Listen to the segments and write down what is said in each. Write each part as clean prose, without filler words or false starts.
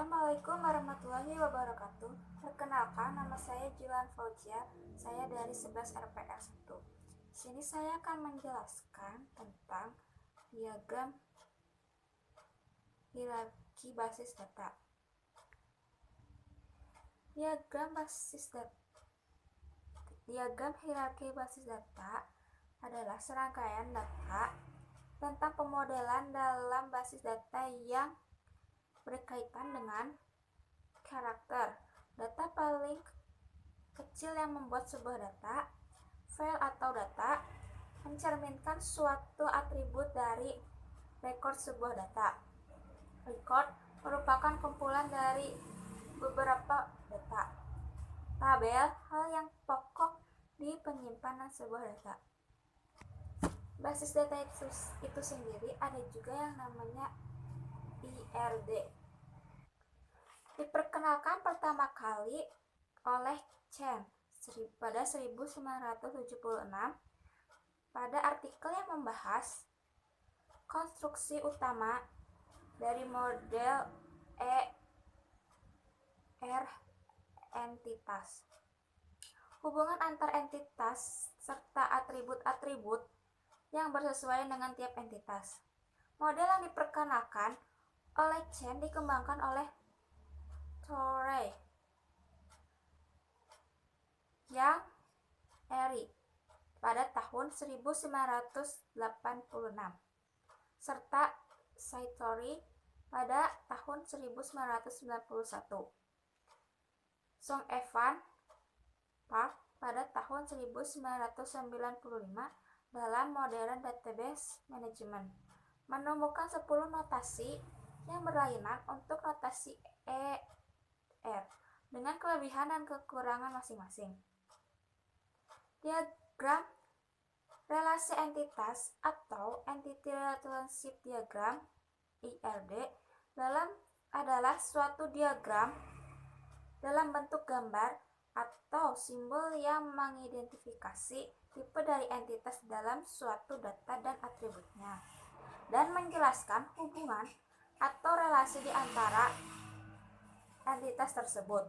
Assalamualaikum warahmatullahi wabarakatuh. Perkenalkan, nama saya Jilan Fauzia. Saya dari 11 RPR 1. Di sini saya akan menjelaskan tentang diagram hierarki basis data. Diagram hierarki basis data adalah serangkaian data tentang pemodelan dalam basis data yang berkaitan dengan karakter. Data paling kecil yang membuat sebuah data, file atau data, mencerminkan suatu atribut dari rekor sebuah data. Record merupakan kumpulan dari beberapa data. Tabel, hal yang pokok di penyimpanan sebuah data. Basis data itu sendiri ada juga yang namanya IRD. Diperkenalkan pertama kali oleh Chen pada 1976 pada artikel yang membahas konstruksi utama dari model ER entitas. Hubungan antar entitas serta atribut-atribut yang bersesuaian dengan tiap entitas. Model yang diperkenalkan oleh Chen dikembangkan oleh Torrey yang Eri pada tahun 1986 serta Satori pada tahun 1991. Song Evan Park pada tahun 1995 dalam Modern Database Management menemukan 10 notasi yang berlainan untuk notasi ER dengan kelebihan dan kekurangan masing-masing. Diagram relasi entitas atau Entity Relationship Diagram (IRD) adalah suatu diagram dalam bentuk gambar atau simbol yang mengidentifikasi tipe dari entitas dalam suatu data dan atributnya, dan menjelaskan hubungan atau relasi di antara entitas tersebut.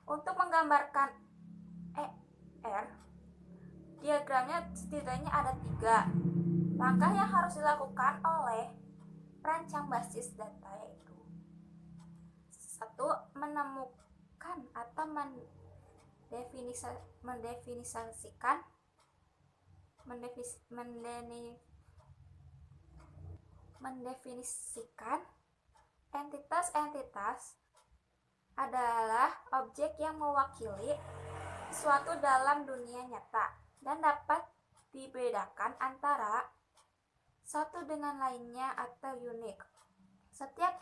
Untuk menggambarkan ER, diagramnya setidaknya ada 3 langkah yang harus dilakukan oleh perancang basis data, yaitu 1. Menemukan atau mendefinisikan entitas-entitas adalah objek yang mewakili sesuatu dalam dunia nyata dan dapat dibedakan antara satu dengan lainnya atau unik. Setiap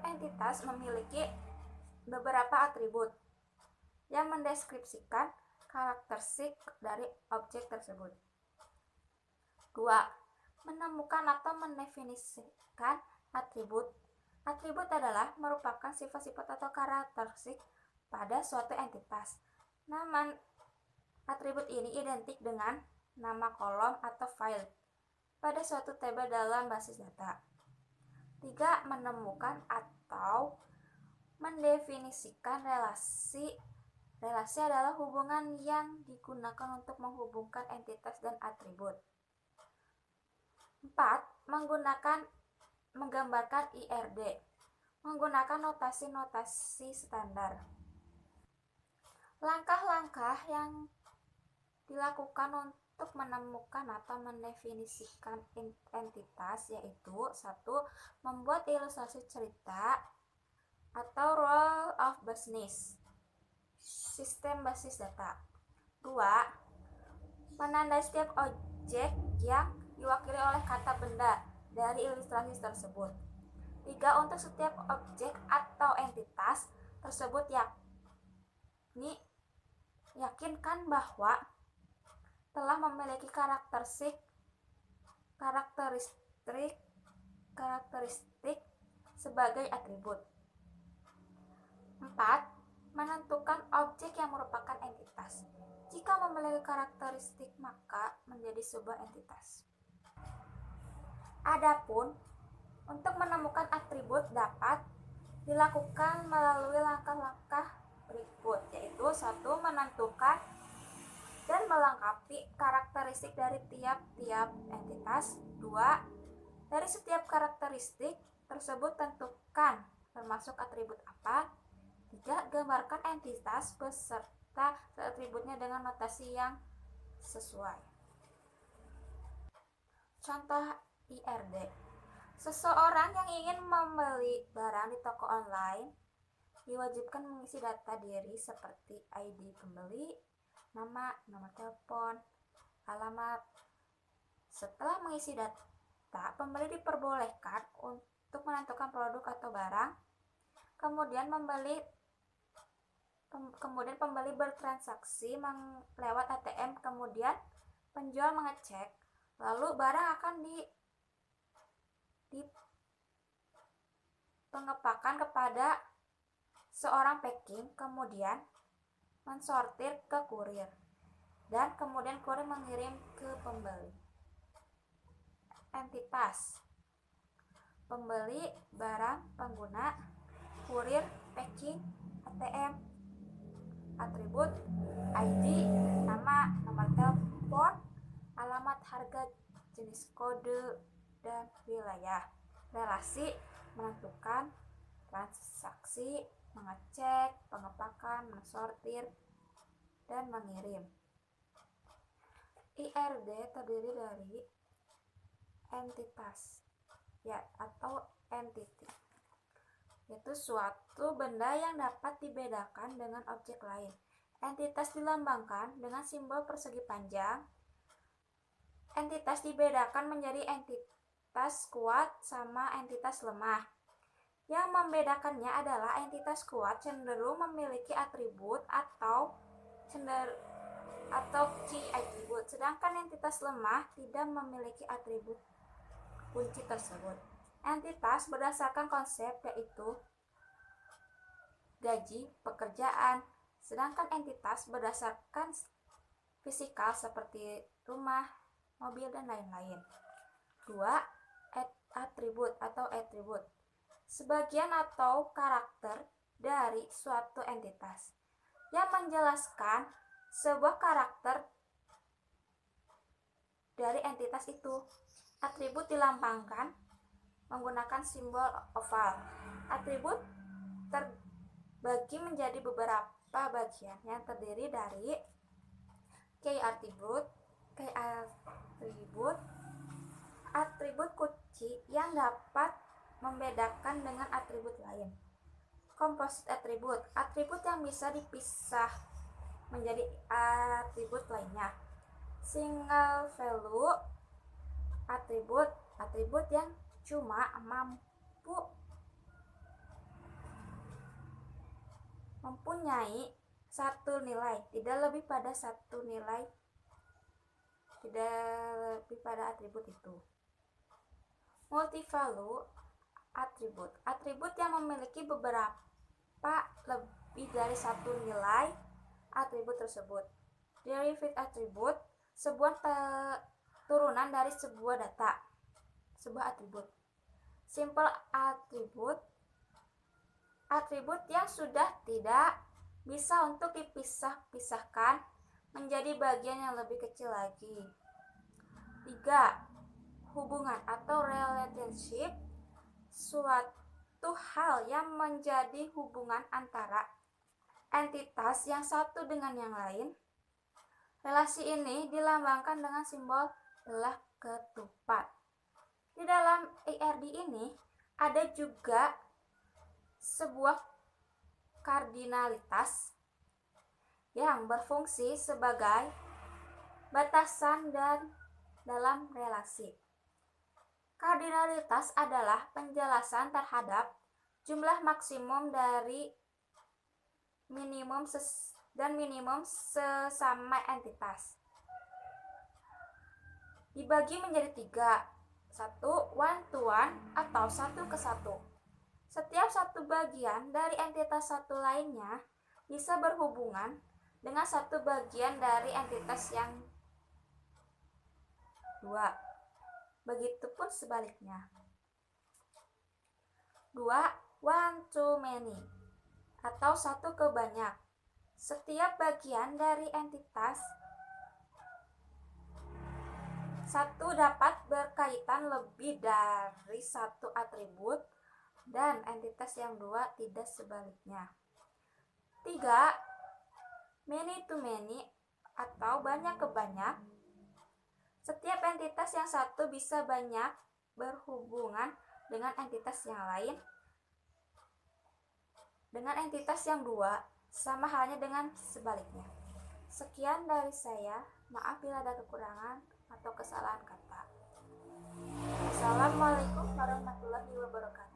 entitas memiliki beberapa atribut yang mendeskripsikan karakteristik dari objek tersebut. 2. Menemukan atau mendefinisikan atribut. Atribut adalah merupakan sifat-sifat atau karakteristik pada suatu entitas. Nama atribut ini identik dengan nama kolom atau file pada suatu tabel dalam basis data. 3. Menemukan atau mendefinisikan relasi. Relasi adalah hubungan yang digunakan untuk menghubungkan entitas dan atribut. 4. Menggambarkan IRD menggunakan notasi-notasi standar. Langkah-langkah yang dilakukan untuk menemukan atau mendefinisikan entitas yaitu 1. Membuat ilustrasi cerita atau rule of business sistem basis data. 2. Menandai setiap objek yang diwakili oleh kata benda dari ilustrasi tersebut. 3. Untuk setiap objek atau entitas tersebut yakinkan bahwa telah memiliki karakteristik sebagai atribut. 4. Menentukan objek yang merupakan entitas. Jika memiliki karakteristik, maka menjadi sebuah entitas. Adapun Untuk menemukan atribut dapat dilakukan melalui langkah-langkah berikut, yaitu 1. Menentukan dan melengkapi karakteristik dari tiap-tiap entitas. 2. Dari setiap karakteristik tersebut tentukan termasuk atribut apa. 3. Gambarkan entitas beserta atributnya dengan notasi yang sesuai. Contoh IRD. Seseorang yang ingin membeli barang di toko online diwajibkan mengisi data diri seperti ID pembeli, nama, nomor telepon, alamat. Setelah mengisi data, pembeli diperbolehkan untuk menentukan produk atau barang. Kemudian pembeli bertransaksi lewat ATM, kemudian penjual mengecek, lalu barang akan dipengepakkan kepada seorang packing, kemudian mensortir ke kurir, dan kemudian kurir mengirim ke pembeli. Entitas: pembeli, barang, pengguna, kurir, packing, ATM. Atribut: ID, nama, nomor telepon, alamat, harga, jenis kode, dan wilayah. Relasi: menentukan, transaksi, mengecek, pengepakan, mensortir, dan mengirim. IRD terdiri dari entitas atau entity, yaitu suatu benda yang dapat dibedakan dengan objek lain. Entitas dilambangkan dengan simbol persegi panjang. Entitas dibedakan menjadi entitas kuat sama entitas lemah. Yang membedakannya adalah entitas kuat cenderung memiliki atribut atau key atribut, sedangkan entitas lemah tidak memiliki atribut kunci tersebut. Entitas berdasarkan konsep, yaitu gaji, pekerjaan, sedangkan entitas berdasarkan fisikal seperti rumah, mobil, dan lain-lain. 2. Atribut atau atribut: sebagian atau karakter dari suatu entitas yang menjelaskan sebuah karakter dari entitas itu. Atribut dilambangkan menggunakan simbol oval. Atribut terbagi menjadi beberapa bagian yang terdiri dari key atribut, atribut kunci yang dapat membedakan dengan atribut lain. Composite atribut: atribut yang bisa dipisah menjadi atribut lainnya. Single value atribut: atribut yang cuma mempunyai satu nilai, tidak lebih pada atribut itu. Multi-value atribut: atribut yang memiliki lebih dari satu nilai atribut tersebut. Derived atribut: sebuah turunan dari sebuah atribut. Simple atribut: atribut yang sudah tidak bisa untuk dipisah-pisahkan menjadi bagian yang lebih kecil lagi. 3. Hubungan atau relationship: suatu hal yang menjadi hubungan antara entitas yang satu dengan yang lain. Relasi ini dilambangkan dengan simbol belah ketupat. Di dalam IRD ini ada juga sebuah kardinalitas yang berfungsi sebagai batasan dan dalam relasi. Kardinalitas adalah penjelasan terhadap jumlah maksimum dari minimum dan minimum sesama entitas. Dibagi menjadi 3. 1. One to one atau 1 ke 1. Setiap satu bagian dari entitas satu lainnya bisa berhubungan dengan satu bagian dari entitas yang 2. Begitupun sebaliknya. 2. One to many atau satu ke banyak. Setiap bagian dari entitas satu dapat berkaitan lebih dari satu atribut dan entitas yang dua tidak sebaliknya. 3. Many to many atau banyak ke banyak. Setiap entitas yang satu bisa banyak berhubungan dengan entitas yang lain. Dengan entitas yang dua, sama halnya dengan sebaliknya. Sekian dari saya. Maaf bila ada kekurangan atau kesalahan kata. Assalamualaikum warahmatullahi wabarakatuh.